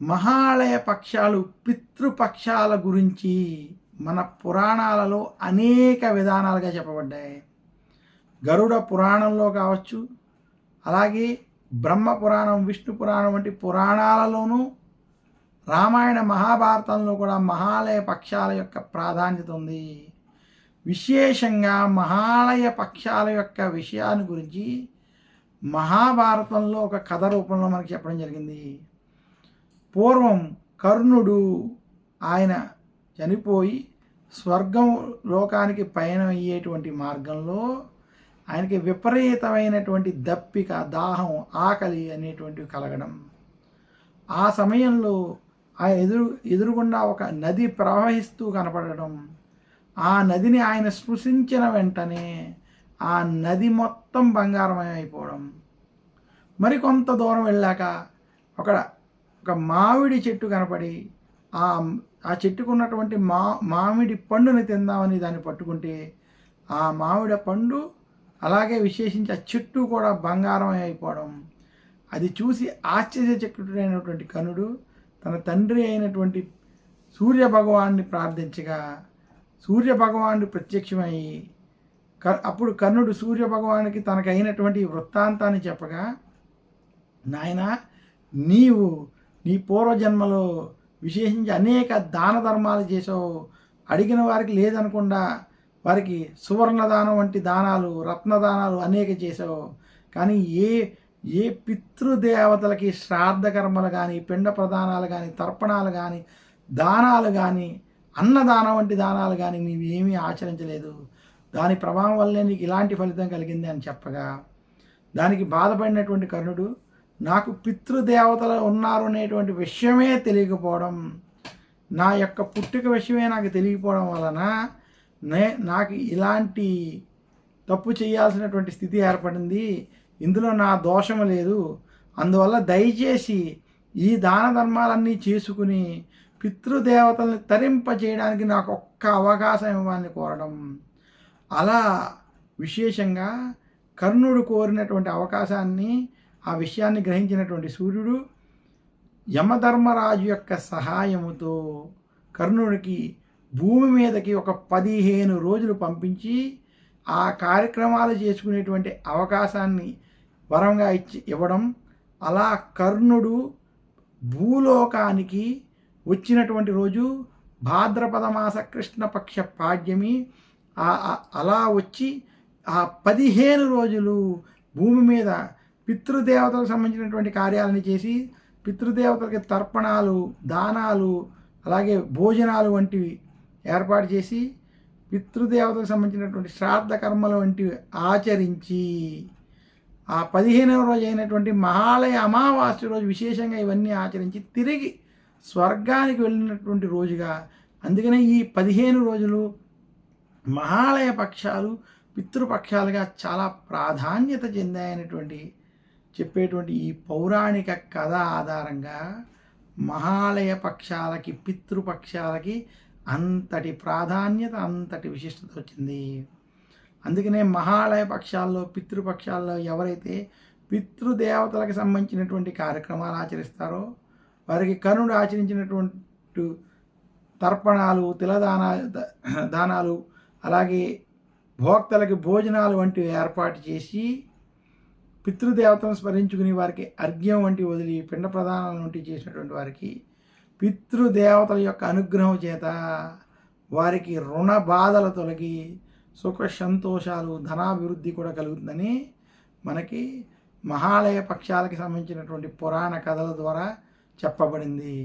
మహాలయ పక్షాలు పితృపక్షాల గురించి మన పురాణాలలో అనేక విధానాలుగా చెప్పబడ్డాయి. గరుడ పురాణంలో కావచ్చు, అలాగే బ్రహ్మ పురాణం, విష్ణు పురాణం వంటి పురాణాలలోనూ, రామాయణ మహాభారతంలో కూడా మహాలయ పక్షాల యొక్క ప్రాధాన్యత ఉంది. విశేషంగా మహాలయ పక్షాల యొక్క విషయాన్ని గురించి మహాభారతంలో ఒక కథ రూపంలో మనకి చెప్పడం జరిగింది. పూర్వం కర్ణుడు ఆయన చనిపోయి స్వర్గం లోకానికి పయనం అయ్యేటువంటి మార్గంలో ఆయనకి విపరీతమైనటువంటి దప్పిక, దాహం, ఆకలి అనేటువంటివి కలగడం. ఆ సమయంలో ఆ ఎదురుగుండా ఒక నది ప్రవహిస్తూ కనపడడం. ఆ నదిని ఆయన స్పృశించిన వెంటనే ఆ నది మొత్తం బంగారమయం అయిపోవడం. మరికొంత దూరం వెళ్ళాక ఒక మామిడి చెట్టు కనపడి ఆ చెట్టుకున్నటువంటి మామిడి పండుని తిందామని దాన్ని పట్టుకుంటే ఆ మామిడి పండు, అలాగే విశేషించి ఆ చెట్టు కూడా బంగారమయం అయిపోవడం. అది చూసి ఆశ్చర్యచకితుడైనటువంటి కర్ణుడు తన తండ్రి అయినటువంటి సూర్యభగవాన్ని ప్రార్థించగా సూర్యభగవానుడు ప్రత్యక్షమయ్యి అప్పుడు కర్ణుడు సూర్యభగవానికి తనకైనటువంటి వృత్తాంతాన్ని చెప్పగా, నాయనా, నీవు నీ పూర్వజన్మలో విశేషించి అనేక దాన ధర్మాలు చేసావు. అడిగిన వారికి లేదనకుండా వారికి సువర్ణ దానం వంటి దానాలు, రత్నదానాలు అనేక చేసావు. కానీ ఏ పితృదేవతలకి శ్రాద్ధ కర్మలు కానీ, పిండ ప్రదానాలు కానీ, తర్పణాలు కానీ, దానాలు కానీ, అన్నదానం వంటి దానాలు కానీ నీవేమీ ఆచరించలేదు. దాని ప్రభావం వల్లే నీకు ఇలాంటి ఫలితం కలిగింది అని చెప్పగా, దానికి బాధపడినటువంటి కర్ణుడు, నాకు పితృదేవతలు ఉన్నారు అనేటువంటి విషయమే తెలియకపోవడం, నా యొక్క పుట్టుక విషయమే నాకు తెలియకపోవడం వలన నాకు ఇలాంటి తప్పు చేయాల్సినటువంటి స్థితి ఏర్పడింది. ఇందులో నా దోషము లేదు. అందువల్ల దయచేసి ఈ దాన ధర్మాలన్నీ చేసుకుని పితృదేవతల్ని తరింపజేయడానికి నాకు ఒక్క అవకాశం ఇవ్వాలని కోరడం. అలా విశేషంగా కర్ణుడు కోరినటువంటి అవకాశాన్ని, ఆ విషయాన్ని గ్రహించినటువంటి సూర్యుడు యమధర్మరాజు యొక్క సహాయముతో కర్ణుడికి భూమి మీదకి ఒక 15 రోజులు పంపించి ఆ కార్యక్రమాలు చేసుకునేటువంటి అవకాశాన్ని వరంగా ఇవ్వడం. అలా కర్ణుడు భూలోకానికి వచ్చినటువంటి రోజు భాద్రపద మాస కృష్ణపక్ష పాడ్యమి. అలా వచ్చి ఆ 15 రోజులు భూమి మీద పితృదేవతలకు సంబంధించినటువంటి కార్యాలను చేసి, పితృదేవతలకి తర్పణాలు, దానాలు, అలాగే భోజనాలు వంటివి ఏర్పాటు చేసి, పితృదేవతలకు సంబంధించినటువంటి శ్రాద్ధ కర్మలు వంటివి ఆచరించి, ఆ 15వ రోజు అయినటువంటి మహాలయ అమావాస్య రోజు విశేషంగా ఇవన్నీ ఆచరించి తిరిగి స్వర్గానికి వెళ్ళినటువంటి రోజుగా, అందుకనే ఈ 15 రోజులు మహాలయ పక్షాలు పితృపక్షాలుగా చాలా ప్రాధాన్యత చెందాయనేటువంటి చెప్పేటువంటి ఈ పౌరాణిక కథ ఆధారంగా మహాలయ పక్షాలకి, పితృపక్షాలకి అంతటి ప్రాధాన్యత, అంతటి విశిష్టత వచ్చింది. అందుకనే మహాలయ పక్షాల్లో, పితృపక్షాల్లో ఎవరైతే పితృదేవతలకు సంబంధించినటువంటి కార్యక్రమాలు ఆచరిస్తారో వారికి కర్ణుడు ఆచరించినటువంటి తర్పణాలు, దానాలు, అలాగే భోక్తలకి భోజనాలు వంటివి ఏర్పాటు చేసి పితృదేవతలను స్మరించుకుని వారికి అర్ఘ్యం వంటి వదిలి పిండ ప్రదానాలు వంటివి చేసినటువంటి వారికి పితృదేవతల యొక్క అనుగ్రహం చేత వారికి రుణ బాధలు తొలగి సుఖ సంతోషాలు, ధనాభివృద్ధి కూడా కలుగుతుందని మనకి మహాలయ పక్షాలకి సంబంధించినటువంటి పురాణ కథల ద్వారా చెప్పబడింది.